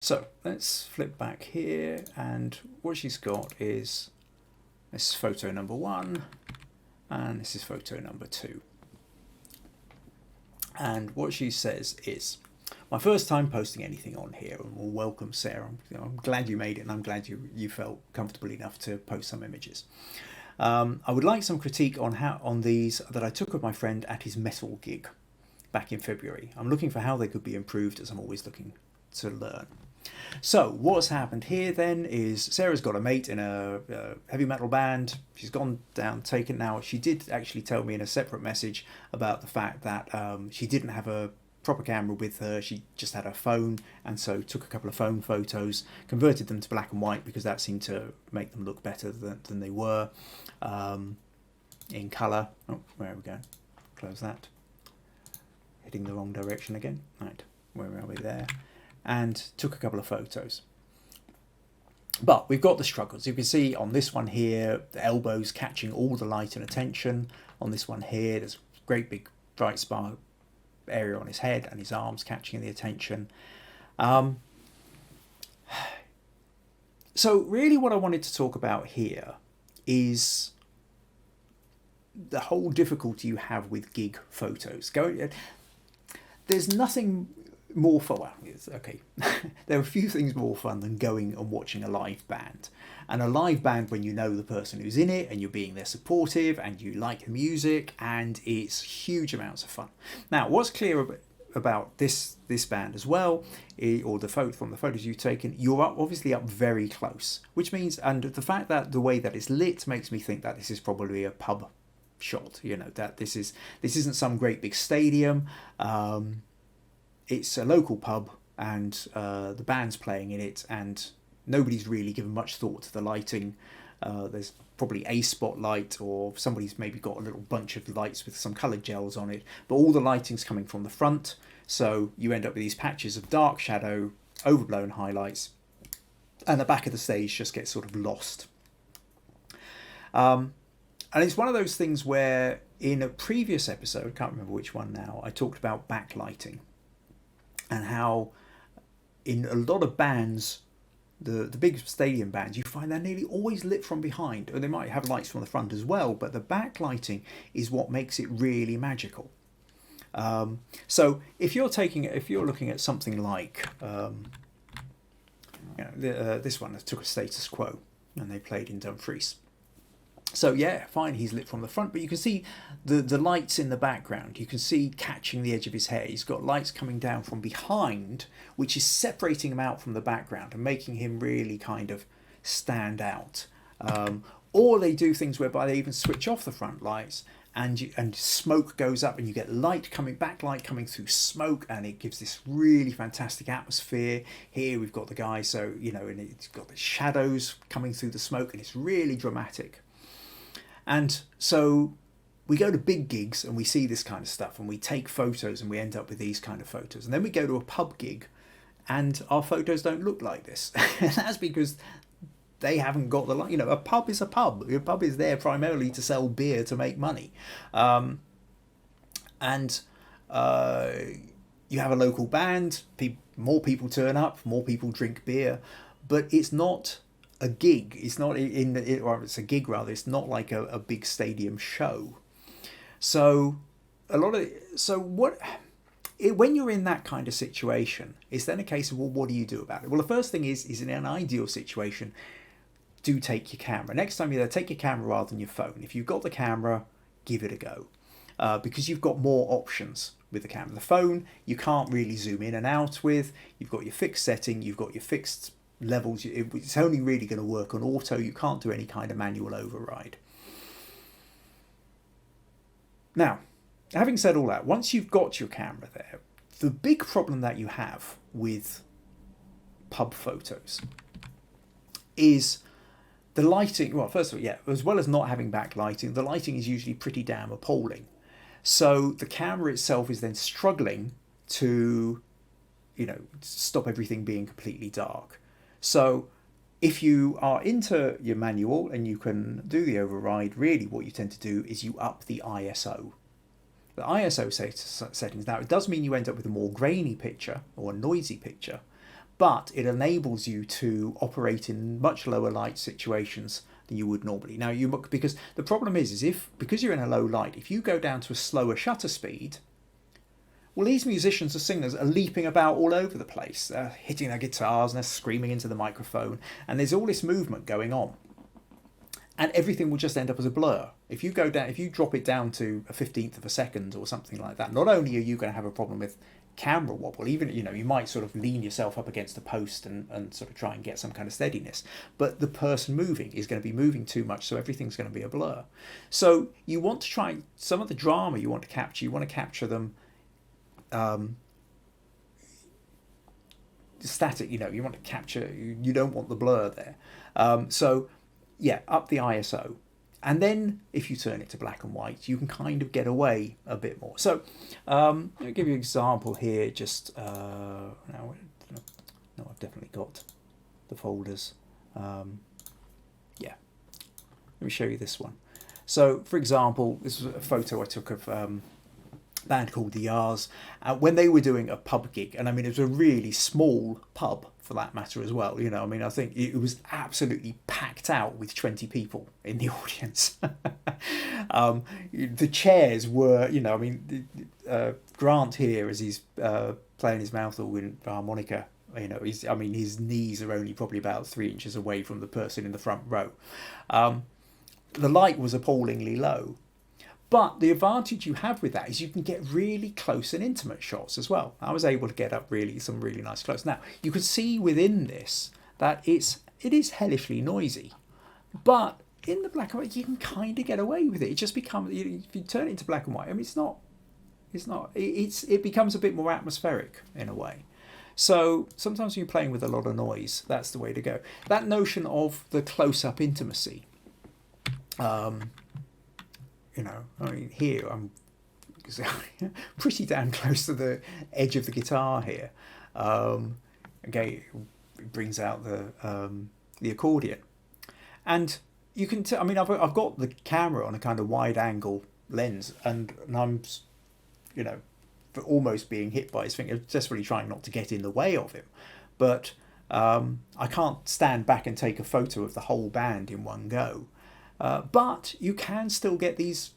So let's flip back here, and what she's got is this is photo number 1, and this is photo number 2. And what she says is, my first time posting anything on here, and well, welcome Sarah. I'm glad you made it, and I'm glad you felt comfortable enough to post some images. I would like some critique on these that I took of my friend at his metal gig back in February. I'm looking for how they could be improved, as I'm always looking to learn. So what's happened here then is Sarah's got a mate in a heavy metal band. She's gone down, taken now. She did actually tell me in a separate message about the fact that she didn't have a proper camera with her. She just had her phone, and so took a couple of phone photos, converted them to black and white because that seemed to make them look better than they were in colour. Oh, where are we going? Close that. Heading the wrong direction again. Right, where are we there? And took a couple of photos. But we've got the struggles. You can see on this one here, the elbows catching all the light and attention. On this one here, there's a great big bright spot area on his head, and his arms catching the attention. So really what I wanted to talk about here is the whole difficulty you have with gig photos. There's nothing more fun. Well, okay. There are a few things more fun than going and watching a live band. And a live band, when you know the person who's in it and you're being there supportive and you like the music, and it's huge amounts of fun. Now, what's clear about this band as well, or from the photos you've taken, you're obviously up very close, which means, and the fact that the way that it's lit makes me think that this is probably a pub shot. You know, that this isn't some great big stadium. It's a local pub, and the band's playing in it, and nobody's really given much thought to the lighting. There's probably a spotlight, or somebody's maybe got a little bunch of lights with some coloured gels on it, but all the lighting's coming from the front, so you end up with these patches of dark shadow, overblown highlights, and the back of the stage just gets sort of lost. And it's one of those things where in a previous episode, can't remember which one now, I talked about backlighting, and how in a lot of bands, the big stadium bands, you find they're nearly always lit from behind, or they might have lights from the front as well, but the backlighting is what makes it really magical. So if you're looking at something like this one that took a Status Quo, and they played in Dumfries. So yeah, fine, he's lit from the front, but you can see the lights in the background. You can see catching the edge of his hair. He's got lights coming down from behind, which is separating him out from the background and making him really kind of stand out. Or they do things whereby they even switch off the front lights, and smoke goes up, and you get backlight coming through smoke, and it gives this really fantastic atmosphere. Here we've got the guy, so and it's got the shadows coming through the smoke, and it's really dramatic. And so we go to big gigs and we see this kind of stuff, and we take photos, and we end up with these kind of photos. And then we go to a pub gig and our photos don't look like this. And that's because they haven't got a pub is a pub. A pub is there primarily to sell beer, to make money. And you have a local band, more people turn up, more people drink beer, but it's not a gig. It's not or it's a gig rather. It's not like a big stadium show. So when you're in that kind of situation, it's then a case of, well, what do you do about it? Well, the first thing is in an ideal situation, do take your camera. Next time you're there, take your camera rather than your phone. If you've got the camera, give it a go, because you've got more options with the camera. The phone, you can't really zoom in and out with. You've got your fixed setting. You've got your fixed levels. It's only really going to work on auto. You can't do any kind of manual override. Now, having said all that, once you've got your camera there, the big problem that you have with pub photos is the lighting. Well, first of all, as well as not having backlighting, the lighting is usually pretty damn appalling. So the camera itself is then struggling to stop everything being completely dark. So if you are into your manual and you can do the override, really what you tend to do is you up the ISO. The ISO settings, now it does mean you end up with a more grainy picture or a noisy picture, but it enables you to operate in much lower light situations than you would normally. Now, because the problem is because you're in a low light, if you go down to a slower shutter speed, well, these musicians or singers are leaping about all over the place. They're hitting their guitars and they're screaming into the microphone, and there's all this movement going on. And everything will just end up as a blur. If you drop it down to a 15th of a second or something like that, not only are you going to have a problem with camera wobble, even, you might sort of lean yourself up against a post and sort of try and get some kind of steadiness, but the person moving is going to be moving too much, so everything's going to be a blur. So you want to try some of the drama you want to capture them static, you want to capture, you don't want the blur there. So yeah, up the ISO. And then if you turn it to black and white, you can kind of get away a bit more. So I'll give you an example here. Just no, I've definitely got the folders. Yeah, let me show you this one. So for example, this was a photo I took of a band called the Ayres when they were doing a pub gig, and I mean it was a really small pub for that matter as well. I think it was absolutely packed out with 20 people in the audience. The chairs were, Grant here, as he's playing his mouth organ harmonica, his knees are only probably about 3 inches away from the person in the front row. The light was appallingly low. But the advantage you have with that is you can get really close and intimate shots as well. I was able to get up some really nice close. Now, you can see within this that it is hellishly noisy. But in the black and white, you can kind of get away with it. It just becomes, if you turn it into black and white, it becomes a bit more atmospheric in a way. So sometimes when you're playing with a lot of noise, that's the way to go. That notion of the close-up intimacy, here I'm pretty damn close to the edge of the guitar here. Okay, it brings out the accordion, and you can tell. I've got the camera on a kind of wide-angle lens, and I'm, for almost being hit by his finger, desperately trying not to get in the way of him, but I can't stand back and take a photo of the whole band in one go. But you can still get these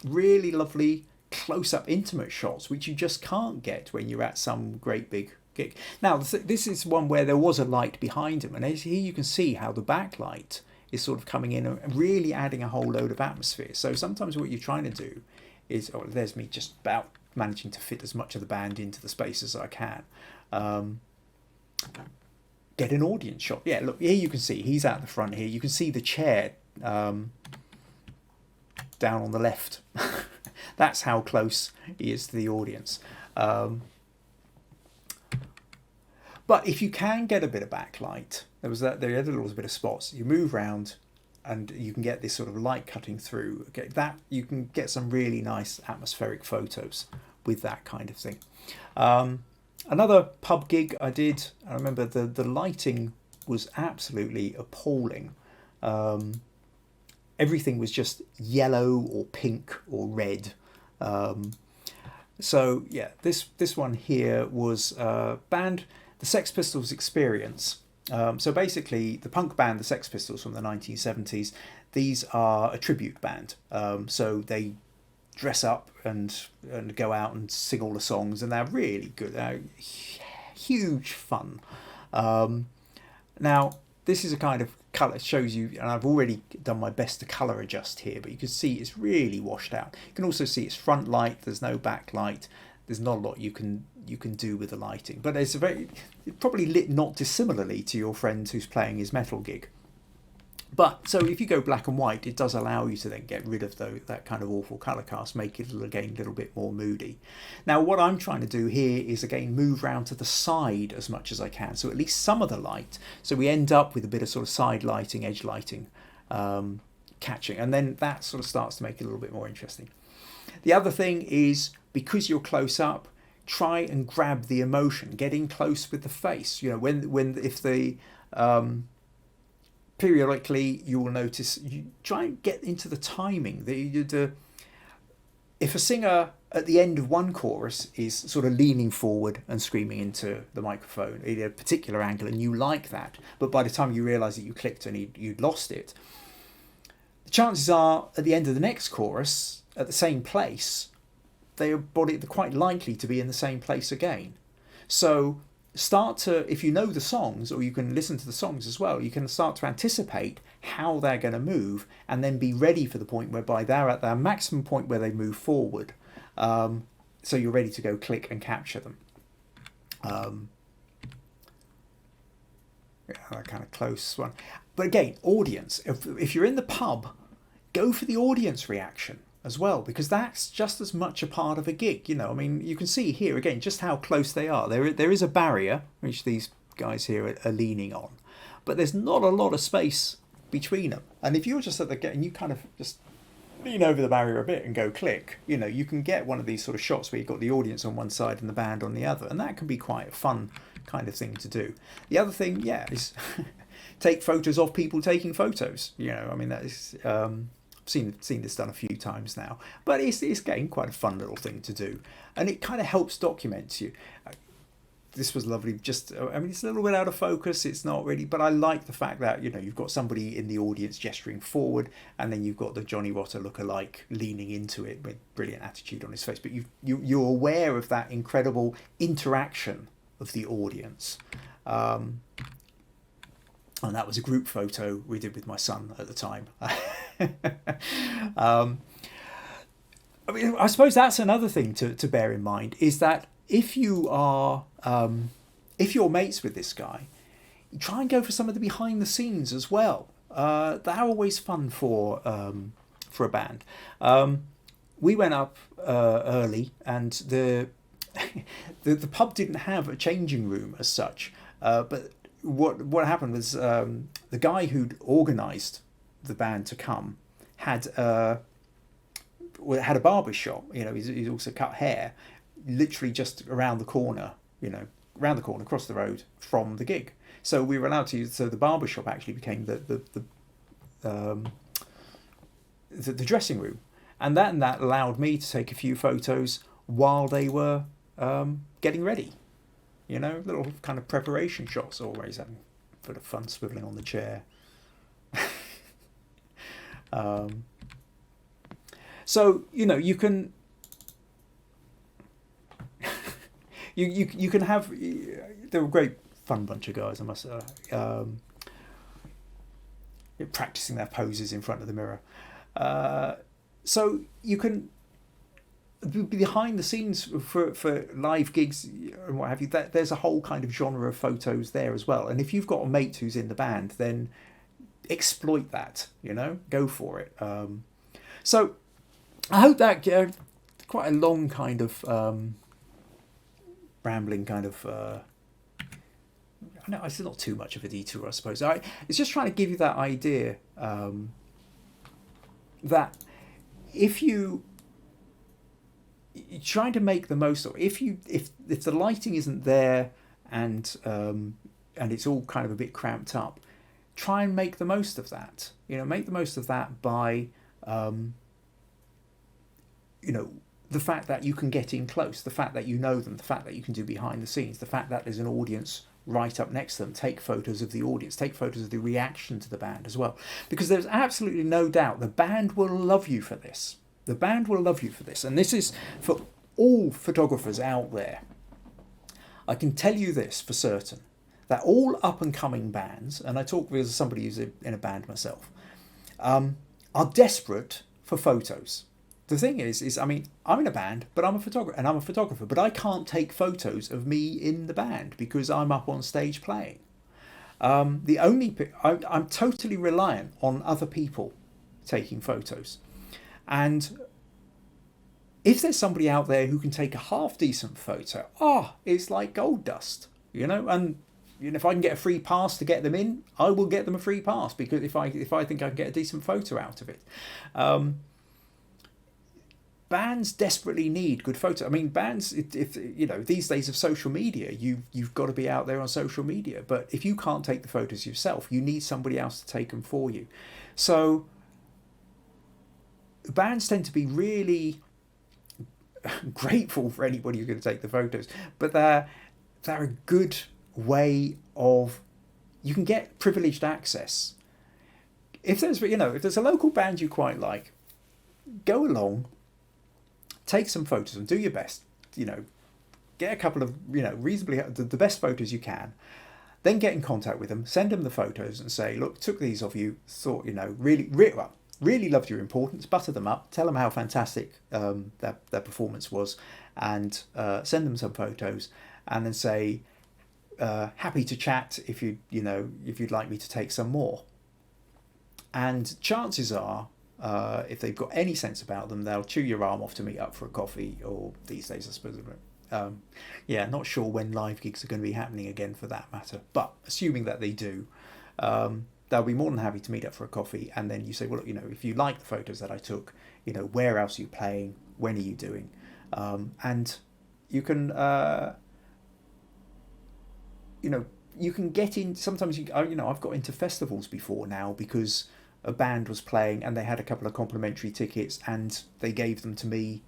really lovely close-up intimate shots, which you just can't get when you're at some great big gig. Now, this is one where there was a light behind him, and here you can see how the backlight is sort of coming in and really adding a whole load of atmosphere. So sometimes what you're trying to do is, there's me just about managing to fit as much of the band into the space as I can. Get an audience shot. Yeah, look, here you can see he's out the front here. You can see the chair down on the left. That's how close he is to the audience. But if you can get a bit of backlight, there was a little bit of spots. You move around, and you can get this sort of light cutting through. Okay, that you can get some really nice atmospheric photos with that kind of thing. Another pub gig I did, I remember the lighting was absolutely appalling. Everything was just yellow or pink or red. So yeah, this one here was band the Sex Pistols Experience. So basically the punk band the Sex Pistols from the 1970s, these are a tribute band. So they dress up and go out and sing all the songs, and they're really good. They're huge fun. Now this is a kind of colour, it shows you, and I've already done my best to colour adjust here, but you can see it's really washed out. You can also see it's front light, there's no backlight, there's not a lot you can do with the lighting, but it's probably lit not dissimilarly to your friend who's playing his metal gig. But so if you go black and white, it does allow you to then get rid of that kind of awful colour cast, make it again a little bit more moody. Now what I'm trying to do here is again move round to the side as much as I can, so at least some of the light, so we end up with a bit of sort of side lighting, edge lighting catching, and then that sort of starts to make it a little bit more interesting. The other thing is, because you're close up, try and grab the emotion, getting close with the face. If the periodically you will notice, you try and get into the timing. If a singer at the end of one chorus is sort of leaning forward and screaming into the microphone in a particular angle, and you like that, but by the time you realise that you clicked and you'd lost it, the chances are at the end of the next chorus, at the same place, they're quite likely to be in the same place again. So start to, if you know the songs, or you can listen to the songs as well, you can start to anticipate how they're going to move, and then be ready for the point whereby they're at their maximum point where they move forward. So you're ready to go click and capture them. That kind of close one. But again, audience, if you're in the pub, go for the audience reaction as well, because that's just as much a part of a gig. I mean, you can see here again just how close they are. There is a barrier which these guys here are leaning on, but there's not a lot of space between them. And if you're just at the gate and you kind of just lean over the barrier a bit and go click, you can get one of these sort of shots where you've got the audience on one side and the band on the other, and that can be quite a fun kind of thing to do. The other thing, is take photos of people taking photos. I mean, that is seen this done a few times now, but it's again quite a fun little thing to do, and it kind of helps document you. This was lovely. Just, I mean, it's a little bit out of focus. It's not really, but I like the fact that you've got somebody in the audience gesturing forward, and then you've got the Johnny Rotter lookalike leaning into it with brilliant attitude on his face. But you're aware of that incredible interaction of the audience. And that was a group photo we did with my son at the time. I mean, I suppose that's another thing to bear in mind, is that if you're mates with this guy, try and go for some of the behind the scenes as well. They're always fun for a band. We went up early, and the pub didn't have a changing room as such. But what happened was the guy who'd organised the band to come had a barber shop. He's also cut hair, literally just around the corner. Across the road from the gig. So we were allowed to use. So the barber shop actually became the dressing room, and that allowed me to take a few photos while they were getting ready. Little kind of preparation shots, always having a bit of fun swiveling on the chair. So you can you can have. They're a great fun bunch of guys, I must say. Practicing their poses in front of the mirror. So you can, behind the scenes for live gigs and what have you, there's a whole kind of genre of photos there as well. And if you've got a mate who's in the band, then exploit that, go for it. So I hope that quite a long kind of rambling kind of no, it's not too much of a detour, I suppose. It's just trying to give you that idea that if you're trying to make the most of it, if the lighting isn't there and it's all kind of a bit cramped up, try and make the most of that. Make the most of that by the fact that you can get in close, the fact that you know them, the fact that you can do behind the scenes, the fact that there's an audience right up next to them. Take photos of the audience, take photos of the reaction to the band as well, because there's absolutely no doubt the band will love you for this. The band will love you for this, and this is for all photographers out there. I can tell you this for certain, that all up and coming bands, and I talk with somebody who's in a band myself, are desperate for photos. The thing is I mean, I'm in a band, but I'm a photographer, but I can't take photos of me in the band because I'm up on stage playing. I'm totally reliant on other people taking photos. And if there's somebody out there who can take a half decent photo, it's like gold dust, and if I can get a free pass to get them in, I will get them a free pass, because if I think I can get a decent photo out of it. Bands desperately need good photos. I mean, bands, if these days of social media, you've got to be out there on social media. But if you can't take the photos yourself, you need somebody else to take them for you. So bands tend to be really grateful for anybody who's going to take the photos, but they're a good way of, you can get privileged access. If there's a local band you quite like, go along, take some photos and do your best. Get a couple of reasonably the best photos you can. Then get in contact with them, send them the photos, and say, look, took these of you, thought really loved your importance, butter them up, tell them how fantastic their performance was, and send them some photos, and then say, happy to chat if you'd like me to take some more. And chances are, if they've got any sense about them, they'll chew your arm off to meet up for a coffee, or these days I suppose. Not sure when live gigs are going to be happening again for that matter, but assuming that they do, they'll be more than happy to meet up for a coffee. And then you say, well, if you like the photos that I took, where else are you playing, when are you doing, and you can you can get in. Sometimes I've got into festivals before now because a band was playing and they had a couple of complimentary tickets and they gave them to me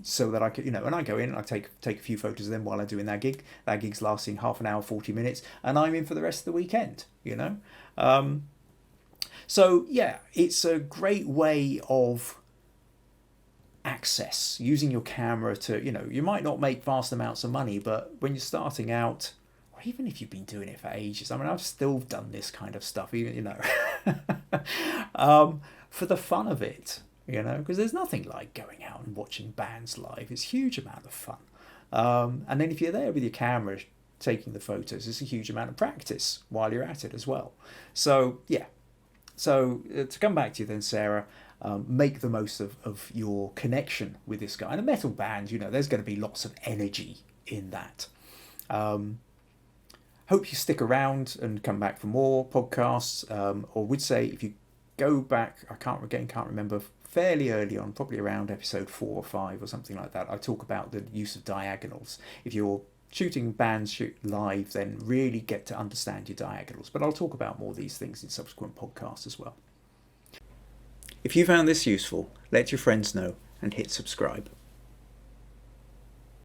so that I could, and I go in and I take a few photos of them while I'm doing that gig. That gig's lasting half an hour, 40 minutes, and I'm in for the rest of the weekend, So yeah, it's a great way of access, using your camera to, you might not make vast amounts of money, but when you're starting out, or even if you've been doing it for ages, I mean, I've still done this kind of stuff, even, for the fun of it. Because there's nothing like going out and watching bands live. It's a huge amount of fun. And then if you're there with your camera taking the photos, it's a huge amount of practice while you're at it as well. So, yeah. So to come back to you then, Sarah, make the most of your connection with this guy. And a metal band, there's going to be lots of energy in that. Hope you stick around and come back for more podcasts. Or would say if you go back, I can't remember, fairly early on, probably around episode 4 or 5 or something like that, I talk about the use of diagonals. If you're shooting bands live, then really get to understand your diagonals. But I'll talk about more of these things in subsequent podcasts as well. If you found this useful, let your friends know and hit subscribe.